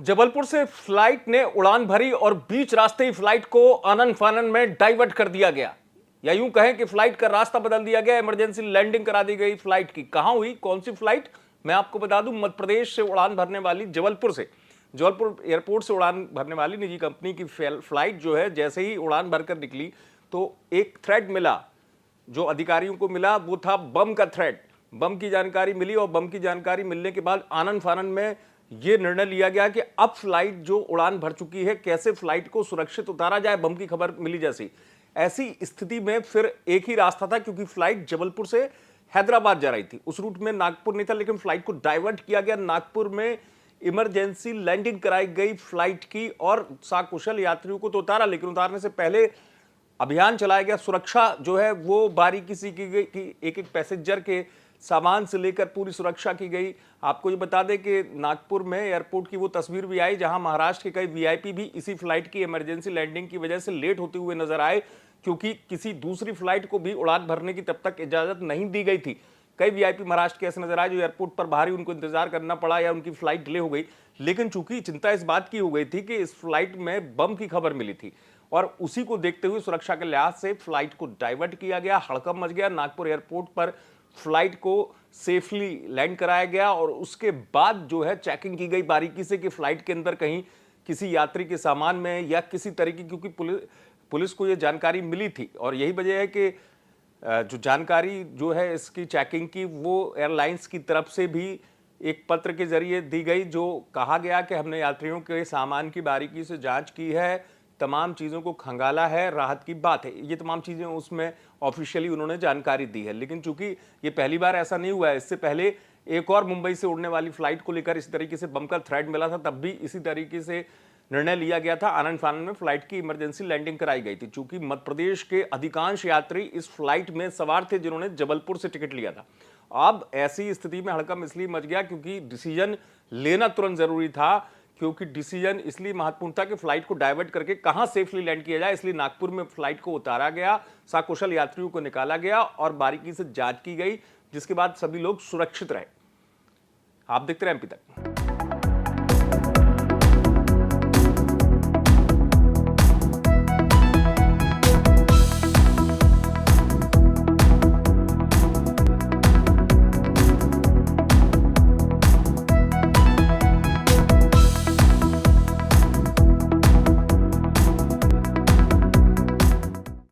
जबलपुर से फ्लाइट ने उड़ान भरी और बीच रास्ते ही फ्लाइट को आनन फानन में डाइवर्ट कर दिया गया, या यूं कहें कि फ्लाइट का रास्ता बदल दिया गया। इमरजेंसी लैंडिंग करा दी गई फ्लाइट की। कहां हुई, कौन सी फ्लाइट, मैं आपको बता दूं, मध्य प्रदेश से उड़ान भरने वाली जबलपुर एयरपोर्ट से उड़ान भरने वाली निजी कंपनी की फ्लाइट जो है, जैसे ही उड़ान भरकर निकली तो एक थ्रेड मिला, जो अधिकारियों को मिला वो था बम का थ्रेड। बम की जानकारी मिली और बम की जानकारी मिलने के बाद आनन फानन में यह निर्णय लिया गया कि अब फ्लाइट जो उड़ान भर चुकी है, कैसे फ्लाइट को सुरक्षित उतारा जाए। बम की खबर मिली जैसी, ऐसी स्थिति में फिर एक ही रास्ता था, क्योंकि फ्लाइट जबलपुर से हैदराबाद जा रही थी। उस रूट में नागपुर नहीं था, लेकिन फ्लाइट को डाइवर्ट किया गया। नागपुर में इमरजेंसी लैंडिंग कराई गई फ्लाइट की और सकुशल यात्रियों को तो उतारा, लेकिन उतारने से पहले अभियान चलाया गया। सुरक्षा जो है वो बारीकी से की गई कि एक एक पैसेंजर के सामान से लेकर पूरी सुरक्षा की गई। आपको ये बता दें कि नागपुर में एयरपोर्ट की वो तस्वीर भी आई जहां महाराष्ट्र के कई वीआईपी भी इसी फ्लाइट की इमरजेंसी लैंडिंग की वजह से लेट होते हुए नजर आए, क्योंकि किसी दूसरी फ्लाइट को भी उड़ान भरने की तब तक इजाजत नहीं दी गई थी। कई वीआईपी महाराष्ट्र के ऐसे नजर आए जो एयरपोर्ट पर बाहर ही उनको इंतजार करना पड़ा या उनकी फ्लाइट डिले हो गई। लेकिन चूंकि चिंता इस बात की हो गई थी कि इस फ्लाइट में बम की खबर मिली थी और उसी को देखते हुए सुरक्षा के लिहाज से फ्लाइट को डाइवर्ट किया गया। हड़कंप मच गया। नागपुर एयरपोर्ट पर फ्लाइट को सेफली लैंड कराया गया और उसके बाद जो है चेकिंग की गई बारीकी से कि फ्लाइट के अंदर कहीं किसी यात्री के सामान में या किसी तरीके, क्योंकि पुलिस को यह जानकारी मिली थी और यही वजह है कि जो जानकारी जो है इसकी चेकिंग की वो एयरलाइंस की तरफ से भी एक पत्र के जरिए दी गई, जो कहा गया कि हमने यात्रियों के सामान की बारीकी से जांच की है, तमाम चीज़ों को खंगाला है, राहत की बात है। ये तमाम चीज़ें उसमें ऑफिशियली उन्होंने जानकारी दी है। लेकिन चूंकि ये पहली बार ऐसा नहीं हुआ है, इससे पहले एक और मुंबई से उड़ने वाली फ्लाइट को लेकर इसी तरीके से बम का थ्रेड मिला था, तब भी इसी तरीके से निर्णय लिया गया था। आनन फानन में फ्लाइट की इमरजेंसी लैंडिंग कराई गई थी। चूंकि मध्य प्रदेश के अधिकांश यात्री इस फ्लाइट में सवार थे जिन्होंने जबलपुर से टिकट लिया था। अब ऐसी स्थिति में हड़कंप इसलिए मच गया क्योंकि डिसीजन लेना तुरंत जरूरी था, क्योंकि डिसीजन इसलिए महत्वपूर्ण था कि फ्लाइट को डाइवर्ट करके कहां सेफली लैंड किया जाए। इसलिए नागपुर में फ्लाइट को उतारा गया, सकुशल यात्रियों को निकाला गया और बारीकी से जांच की गई, जिसके बाद सभी लोग सुरक्षित रहे। आप देखते रहे एमपी तक।